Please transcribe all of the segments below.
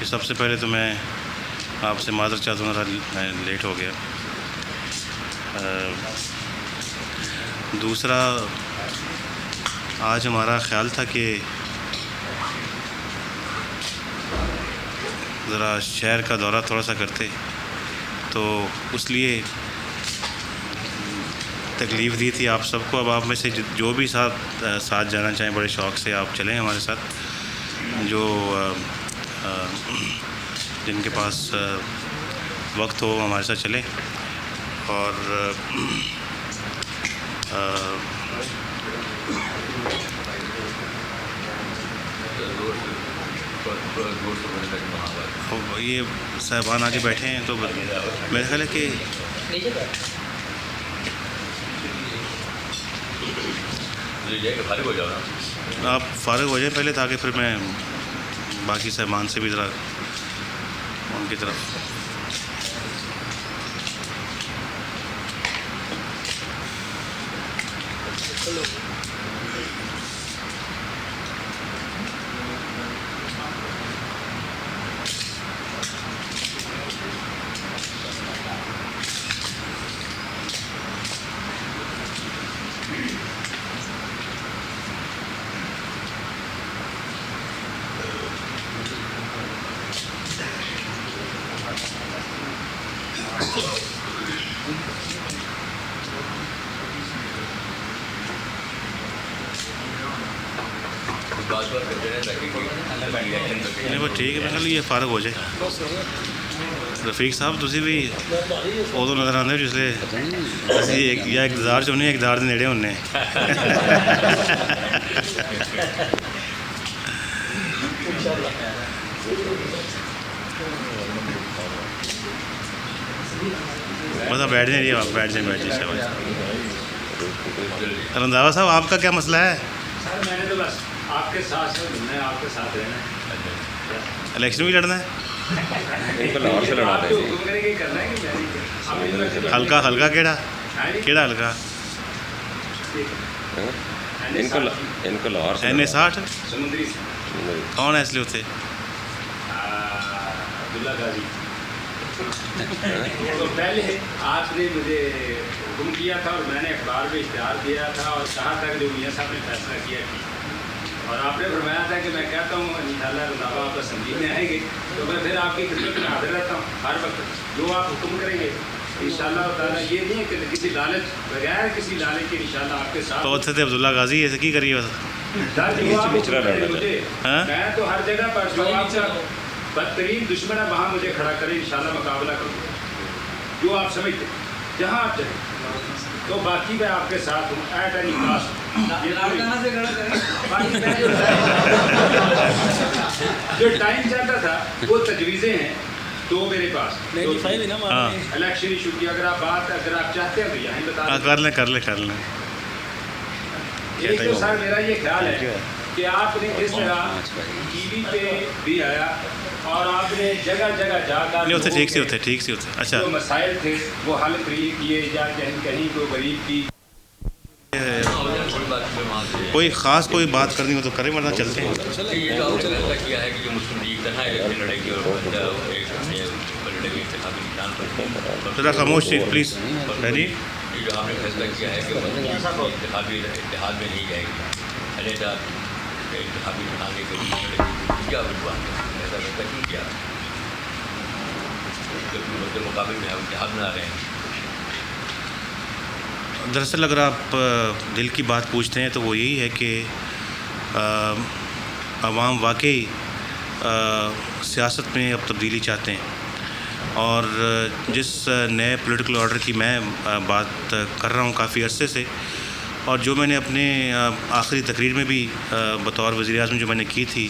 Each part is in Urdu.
سب سے پہلے تو میں آپ سے معذرت چاہتا ہوں، میں لیٹ ہو گیا۔ دوسرا، آج ہمارا خیال تھا کہ ذرا شہر کا دورہ تھوڑا سا کرتے، تو اس لیے تکلیف دی تھی آپ سب کو۔ اب آپ میں سے جو بھی ساتھ جانا چاہیں بڑے شوق سے آپ چلیں ہمارے ساتھ، جو جن کے پاس وقت ہو ہمارے ساتھ چلیں۔ اور یہ صاحبان آگے بیٹھے ہیں، تو میرا خیال ہے کہ آپ فارغ ہو جائیں پہلے، تاکہ پھر میں باقی صاحبان سے بھی ذرا ان کی طرف۔ نہیں وہ ٹھیک ہے، میں کہا یہ فارغ ہو جائے۔ رفیق صاحب تسی بھی ادو نظر آتے ہو جسے اسی یا اقتدار چ ہونے اقتدار دے نیڑے ہونے۔ بس آپ بیٹھ جائیں، آپ بیٹھ جائیں رنداوا صاحب آپ کا کیا مسئلہ ہے؟ سر میں نے تو بس آپ کے ساتھ گھومنا ہے، آپ کے ساتھ رہنا ہے۔ الیکشن بھی لڑنا ہے؟ حلقہ کیڑا حلقہ؟ این اے 60 کون ہے اس لیے اتنے؟ عبداللہ غازی۔ تو پہلے آپ نے مجھے حکم کیا تھا اور میں نے اخبار میں اشتہار دیا تھا اور کہا تھا کہ جو میاں صاحب نے فیصلہ کیا اور آپ نے فرمایا تھا کہ میں کہتا ہوں انشاءاللہ رضاوا آپ اسمبلی میں آئیں گے تو میں پھر آپ کی خدمت میں حاضر رہتا ہوں ہر وقت، جو آپ حکم کریں گے انشاءاللہ تعالیٰ۔ یہ نہیں ہے کہ کسی لالچ، بغیر کسی لالچ کے انشاءاللہ آپ کے ساتھ۔ تو اتنے تھے عبداللہ غازی، ایسے کی کریے میں تو ہر جگہ پر جو آپ کا بدترین دشمن ہے وہاں مجھے کھڑا کرے، انشاءاللہ مقابلہ کروں جو آپ سمجھتے جہاں آپ چاہیں۔ تو باقی میں آپ کے ساتھ ہوں ایٹ اینی کاسٹ۔ جو ٹائم چلتا تھا وہ تجویزیں ہیں تو میرے پاس الیکشن ایشو کی اگر آپ چاہتے ہیں تو یہیں بتا دیں۔ کر لیں ایک تو سر میرا یہ خیال ہے کہ آپ نے اس طرح ٹی وی پہ بھی آیا اور آپ نے جگہ جگہ جا کر ٹھیک سے ہوتے اچھا جو مسائل تھے وہ حل کیے، یا کہیں کوئی غریب کی کوئی خاص کوئی بات کرنی ہو تو کریں، ورنہ چلتے ہیں۔ ذرا خاموش پلیز۔ جو آپ نے فیصلہ کیا ہے کہ انتخابی اتحاد میں نہیں جائے گی، علیحدہ انتخابی بنانے کے لیے کیا بات ہے، ایسا فیصلہ کیوں کیا؟ جبکہ مقابل میں ہم اتحاد بنا رہے ہیں۔ دراصل اگر آپ دل کی بات پوچھتے ہیں تو وہ یہی ہے کہ عوام واقعی سیاست میں اب تبدیلی چاہتے ہیں، اور جس نئے پولیٹیکل آرڈر کی میں بات کر رہا ہوں کافی عرصے سے، اور جو میں نے اپنے آخری تقریر میں بھی بطور وزیر اعظم جو میں نے کی تھی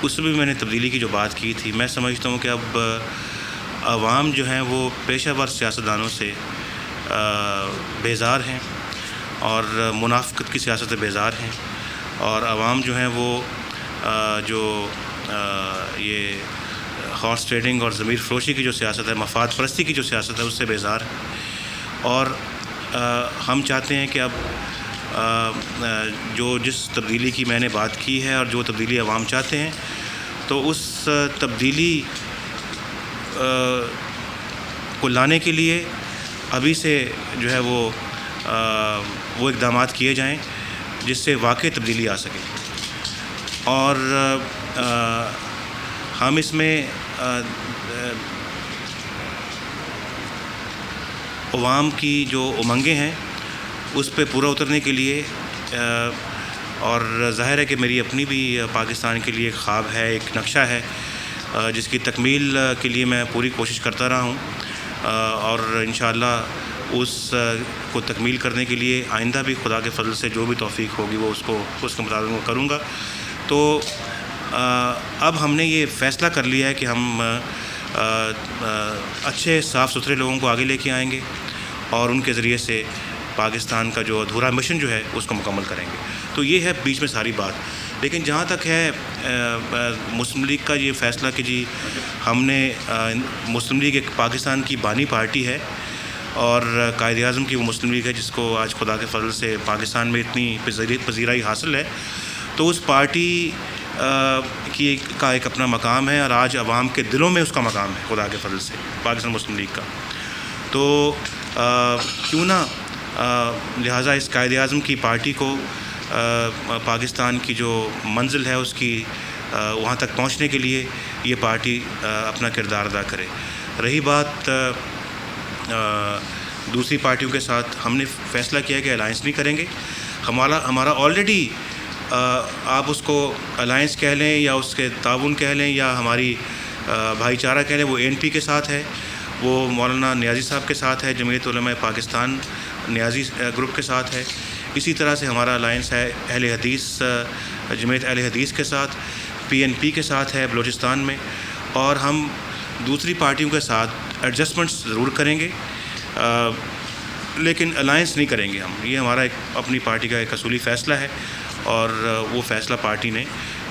اس میں بھی میں نے تبدیلی کی جو بات کی تھی، میں سمجھتا ہوں کہ اب عوام جو ہیں وہ پیشہ ور سیاستدانوں سے بیزار ہیں اور منافقت کی سیاست سے بیزار ہیں، اور عوام جو ہیں وہ جو یہ ہارس ٹریڈنگ اور ضمیر فروشی کی جو سیاست ہے، مفاد پرستی کی جو سیاست ہے، اس سے بیزار ہیں۔ اور ہم چاہتے ہیں کہ اب جس تبدیلی کی میں نے بات کی ہے اور جو تبدیلی عوام چاہتے ہیں، تو اس تبدیلی کو لانے کے لیے ابھی سے جو ہے وہ اقدامات کیے جائیں جس سے واقعی تبدیلی آ سکے. اور ہم اس میں عوام کی جو امنگیں ہیں اس پہ پورا اترنے کے لیے اور ظاہر ہے کہ میری اپنی بھی پاکستان کے لیے ایک خواب ہے, ایک نقشہ ہے جس کی تکمیل کے لیے میں پوری کوشش کرتا رہا ہوں اور انشاءاللہ اس کو تکمیل کرنے کے لیے آئندہ بھی خدا کے فضل سے جو بھی توفیق ہوگی وہ اس کے مطابق میں کروں گا. تو اب ہم نے یہ فیصلہ کر لیا ہے کہ ہم اچھے صاف ستھرے لوگوں کو آگے لے کے آئیں گے اور ان کے ذریعے سے پاکستان کا جو ادھورا مشن جو ہے اس کو مکمل کریں گے. تو یہ ہے بیچ میں ساری بات. لیکن جہاں تک ہے مسلم لیگ کا یہ فیصلہ کہ جی ہم نے مسلم لیگ ایک پاکستان کی بانی پارٹی ہے اور قائد اعظم کی وہ مسلم لیگ ہے جس کو آج خدا کے فضل سے پاکستان میں اتنی پذیرائی حاصل ہے. تو اس پارٹی کا ایک اپنا مقام ہے اور آج عوام کے دلوں میں اس کا مقام ہے خدا کے فضل سے پاکستان مسلم لیگ کا. تو کیوں نہ لہٰذا اس قائد اعظم کی پارٹی کو پاکستان کی جو منزل ہے اس کی وہاں تک پہنچنے کے لیے یہ پارٹی اپنا کردار ادا کرے. رہی بات دوسری پارٹیوں کے ساتھ, ہم نے فیصلہ کیا کہ الائنس نہیں کریں گے. ہمارا آلریڈی آپ اس کو الائنس کہہ لیں یا اس کے تعاون کہہ لیں یا ہماری بھائی چارہ کہہ لیں, وہ ANP کے ساتھ ہے, وہ مولانا نیازی صاحب کے ساتھ ہے, جمعیت علماء پاکستان نیازی گروپ کے ساتھ ہے. اسی طرح سے ہمارا الائنس ہے اہل حدیث جمعیت اہل حدیث کے ساتھ, PNP کے ساتھ ہے بلوچستان میں. اور ہم دوسری پارٹیوں کے ساتھ ایڈجسٹمنٹس ضرور کریں گے لیکن الائنس نہیں کریں گے ہم. یہ ہمارا ایک اپنی پارٹی کا ایک اصولی فیصلہ ہے اور وہ فیصلہ پارٹی نے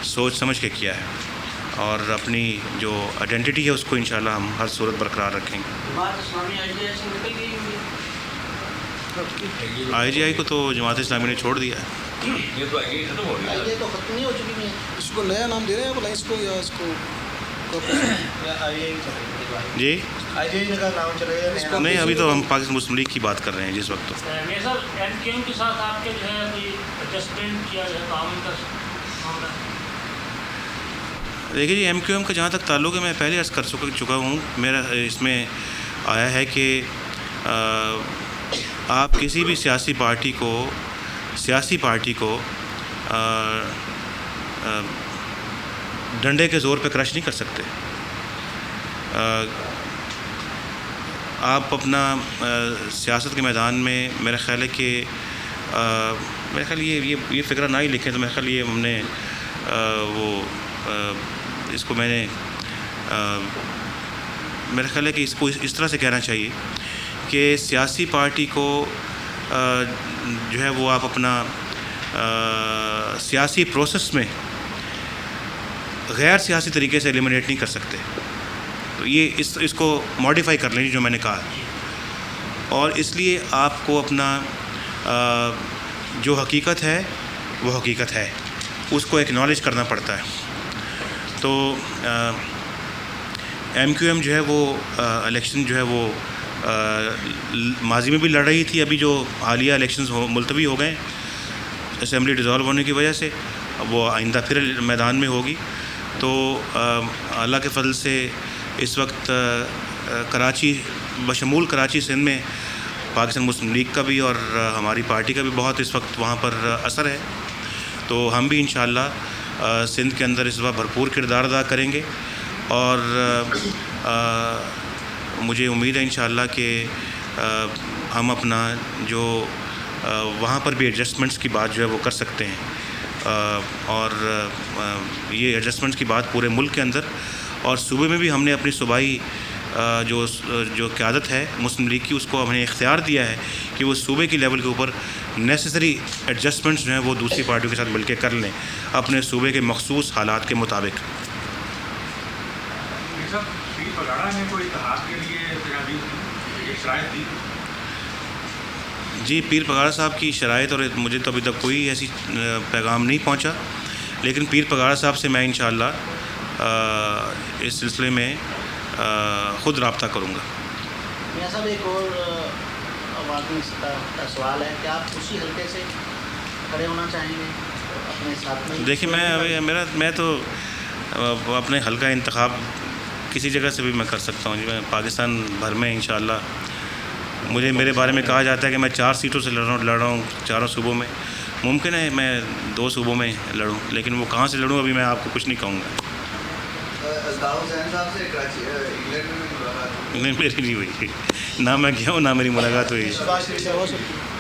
سوچ سمجھ کے کیا ہے اور اپنی جو آئیڈینٹی ہے اس کو انشاءاللہ ہم ہر صورت برقرار رکھیں گے. IGI کو تو جماعت اسلامی نے چھوڑ دیا ہے. یہ تو آئی ختم ہو گئی, تو ختم نہیں ہو چکی ہے. اس کو نیا نام دے رہے ہیں آپ الائنس کو یا اس کو جی نہیں نہیں, ابھی تو ہم پاکستان مسلم لیگ کی بات کر رہے ہیں جس وقت. سر MQM کے ساتھ آپ کے جو ہے کوئی ایڈجسٹمنٹ کیا ہے تعاون کا معاملہ؟ دیکھیے جی MQM کا جہاں تک تعلق ہے میں پہلے عرض کر چکا ہوں, میرا اس میں آیا ہے کہ آپ کسی بھی سیاسی پارٹی کو ڈنڈے کے زور پہ کرش نہیں کر سکتے. آپ اپنا سیاست کے میدان میں میرا خیال ہے کہ یہ فکرہ نہ ہی لکھیں تو میرا خیال یہ ہم نے اس کو میں نے میرا خیال ہے کہ اس کو اس طرح سے کہنا چاہیے کہ سیاسی پارٹی کو جو ہے وہ آپ اپنا سیاسی پروسیس میں غیر سیاسی طریقے سے ایلیمنیٹ نہیں کر سکتے. تو یہ اس کو ماڈیفائی کر لیں جو میں نے کہا, اور اس لیے آپ کو اپنا جو حقیقت ہے وہ حقیقت ہے, اس کو ایکنالج کرنا پڑتا ہے. تو MQM جو ہے وہ الیکشن جو ہے وہ ماضی میں بھی لڑ رہی تھی, ابھی جو حالیہ الیکشنز ملتوی ہو گئے اسمبلی ڈیزالو ہونے کی وجہ سے, وہ آئندہ پھر میدان میں ہوگی. تو اللہ کے فضل سے اس وقت کراچی بشمول کراچی سندھ میں پاکستان مسلم لیگ کا بھی اور ہماری پارٹی کا بھی بہت اس وقت وہاں پر اثر ہے. تو ہم بھی انشاءاللہ سندھ کے اندر اس وقت بھرپور کردار ادا کریں گے اور مجھے امید ہے انشاءاللہ کہ ہم اپنا جو وہاں پر بھی ایڈجسٹمنٹس کی بات جو ہے وہ کر سکتے ہیں. اور یہ ایڈجسٹمنٹس کی بات پورے ملک کے اندر اور صوبے میں بھی ہم نے اپنی صوبائی جو قیادت ہے مسلم لیگ کی اس کو ہم نے اختیار دیا ہے کہ وہ صوبے کی لیول کے اوپر نیسیسری ایڈجسٹمنٹس جو ہیں وہ دوسری پارٹیوں کے ساتھ مل کے کر لیں اپنے صوبے کے مخصوص حالات کے مطابق. جی پیر پگاڑا صاحب کی شرائط اور مجھے تو ابھی تک کوئی ایسی پیغام نہیں پہنچا, لیکن پیر پگاڑا صاحب سے میں انشاءاللہ اس سلسلے میں خود رابطہ کروں گا. میاں صاحب ایک اور واقعی کا سوال ہے کہ آپ اسی حلقے سے کھڑے ہونا چاہیں گے اپنے ساتھ میں؟ دیکھیے میں تو اپنے حلقہ انتخاب کسی جگہ سے بھی میں کر سکتا ہوں جی. میں پاکستان بھر میں انشاءاللہ میرے بارے میں کہا جاتا ہے کہ میں 4 سیٹوں سے لڑ رہا ہوں 4 صوبوں میں. ممکن ہے میں 2 صوبوں میں لڑوں، لیکن وہ کہاں سے لڑوں ابھی میں آپ کو کچھ نہیں کہوں گا. نہیں میری نہیں ہوئی، نہ میں گیا ہوں نہ میری ملاقات ہوئی.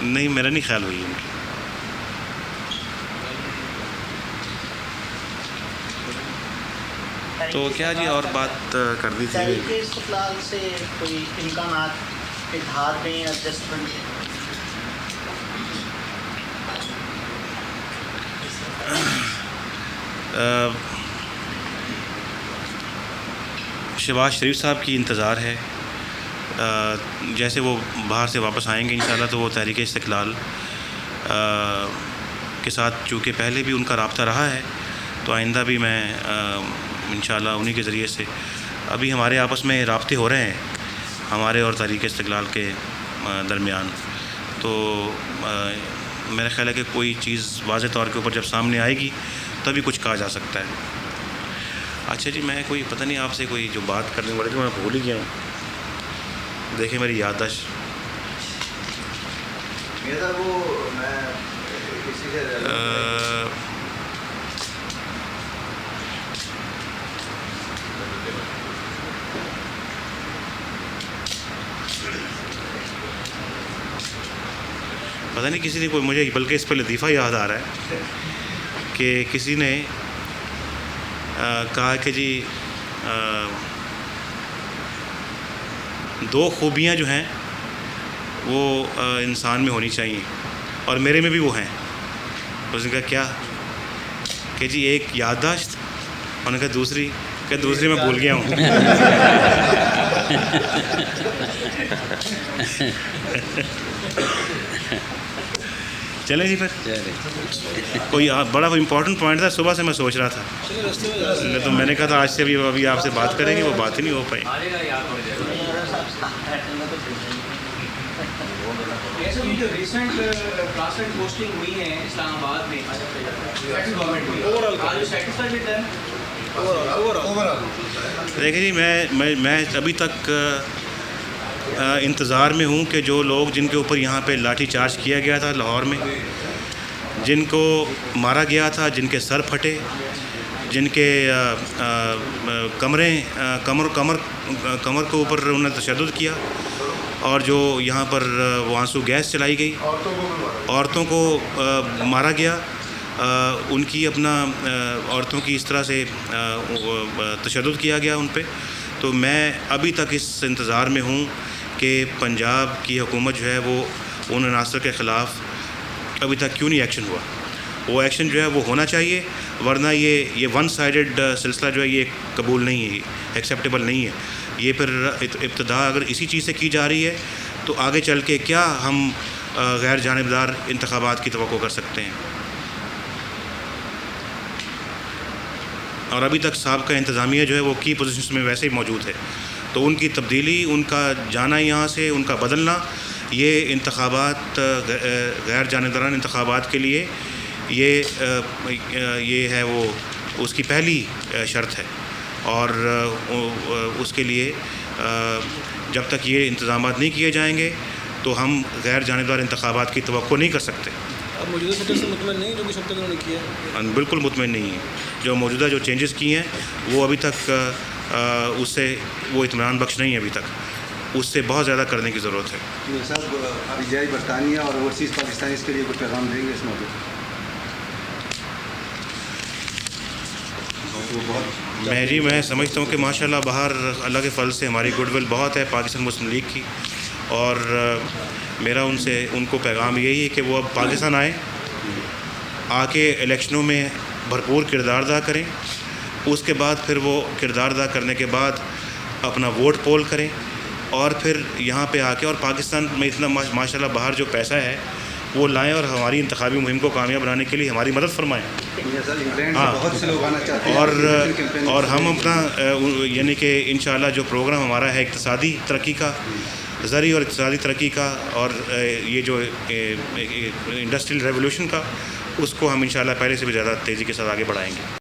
نہیں میرا نہیں خیال ہوئی. تو کیا جی اور بات کرنی تھی؟ تحریک استقلال سے کوئی امکانات اتحاد میں ایڈجسٹمنٹ؟ شہباز شریف صاحب کی انتظار ہے. جیسے وہ باہر سے واپس آئیں گے انشاءاللہ تو وہ تحریک استقلال کے ساتھ چونکہ پہلے بھی ان کا رابطہ رہا ہے تو آئندہ بھی میں انشاءاللہ انہی کے ذریعے سے ابھی ہمارے آپس میں رابطے ہو رہے ہیں ہمارے اور تحریک استقلال کے درمیان. تو میرا خیال ہے کہ کوئی چیز واضح طور کے اوپر جب سامنے آئے گی تبھی کچھ کہا جا سکتا ہے. اچھا جی میں کوئی پتہ نہیں آپ سے کوئی جو بات کرنے والی تھی میں بھول ہی گیا ہوں. دیکھیں میری یادداشت پتہ نہیں کسی نے کوئی مجھے بلکہ اس پہ لطیفہ یاد آ رہا ہے کہ کسی نے کہا کہ جی 2 خوبیاں جو ہیں وہ انسان میں ہونی چاہیے اور میرے میں بھی وہ ہیں. اس نے کہا کیا کہ جی ایک یادداشت، انہوں نے کہا دوسری میں بھول گیا ہوں. چلیں جی پھر کوئی بڑا امپورٹنٹ پوائنٹ تھا صبح سے میں سوچ رہا تھا تو میں نے کہا تھا آج سے ابھی آپ سے بات کریں گے وہ بات ہی نہیں ہو پائی. جو ریسنٹ کلاسمنٹ پوسٹنگ ہوئی ہے اسلام آباد میں دیکھیں جی میں ابھی تک انتظار میں ہوں کہ جو لوگ جن کے اوپر یہاں پہ لاٹھی چارج کیا گیا تھا لاہور میں، جن کو مارا گیا تھا، جن کے سر پھٹے، جن کے کمر کے اوپر انہوں نے تشدد کیا اور جو یہاں پر وہ آنسو گیس چلائی گئی، عورتوں کو مارا گیا، ان کی عورتوں کی اس طرح سے تشدد کیا گیا ان پہ. تو میں ابھی تک اس انتظار میں ہوں کہ پنجاب کی حکومت جو ہے وہ ان عناصر کے خلاف ابھی تک کیوں نہیں ایکشن ہوا. وہ ایکشن جو ہے وہ ہونا چاہیے، ورنہ یہ ون سائیڈڈ سلسلہ جو ہے یہ قبول نہیں ہے، ایکسیپٹیبل نہیں ہے. یہ پھر ابتدا اگر اسی چیز سے کی جا رہی ہے تو آگے چل کے کیا ہم غیر جانبدار انتخابات کی توقع کر سکتے ہیں. اور ابھی تک سابقہ انتظامیہ جو ہے وہ کی پوزیشنز میں ویسے ہی موجود ہے، تو ان کی تبدیلی، ان کا جانا یہاں سے، ان کا بدلنا، یہ انتخابات غیر جانبدارانہ انتخابات کے لیے یہ ہے وہ اس کی پہلی شرط ہے. اور اس کے لیے جب تک یہ انتظامات نہیں کیے جائیں گے تو ہم غیر جانبدار انتخابات کی توقع نہیں کر سکتے. اب موجودہ سیٹر سے مطمئن نہیں جو کچھ اب تک انہوں نے کیا ہے؟ بالکل مطمئن نہیں ہے. جو موجودہ جو چینجز کی ہیں وہ ابھی تک اس سے وہ اطمینان بخش نہیں ہے. ابھی تک اس سے بہت زیادہ کرنے کی ضرورت ہے. صاحب ارجائی برطانیہ اور اوورسیز پاکستانی اس کے لیے کچھ پیغام دیں گے اس موقع پر؟ میں سمجھتا ہوں کہ ماشاءاللہ باہر اللہ کے فضل سے ہماری گڈ ول بہت ہے پاکستان مسلم لیگ کی، اور میرا ان کو پیغام یہی ہے کہ وہ اب پاکستان آئیں، آ کے الیکشنوں میں بھرپور کردار ادا کریں. اس کے بعد پھر وہ کردار ادا کرنے کے بعد اپنا ووٹ پول کریں، اور پھر یہاں پہ آ کے، اور پاکستان میں اتنا ماشاءاللہ باہر جو پیسہ ہے وہ لائیں اور ہماری انتخابی مہم کو کامیاب بنانے کے لیے ہماری مدد فرمائیں. یہ سر انگلینڈ سے ہاں. بہت سے لوگ آنا چاہتے ہیں اور ہم اپنا یعنی کہ انشاءاللہ جو پروگرام ہمارا ہے اقتصادی ترقی کا، زرعی اور اقتصادی ترقی کا، اور یہ جو انڈسٹریل ریولوشن کا، اس کو ہم انشاءاللہ پہلے سے بھی زیادہ تیزی کے ساتھ آگے بڑھائیں گے.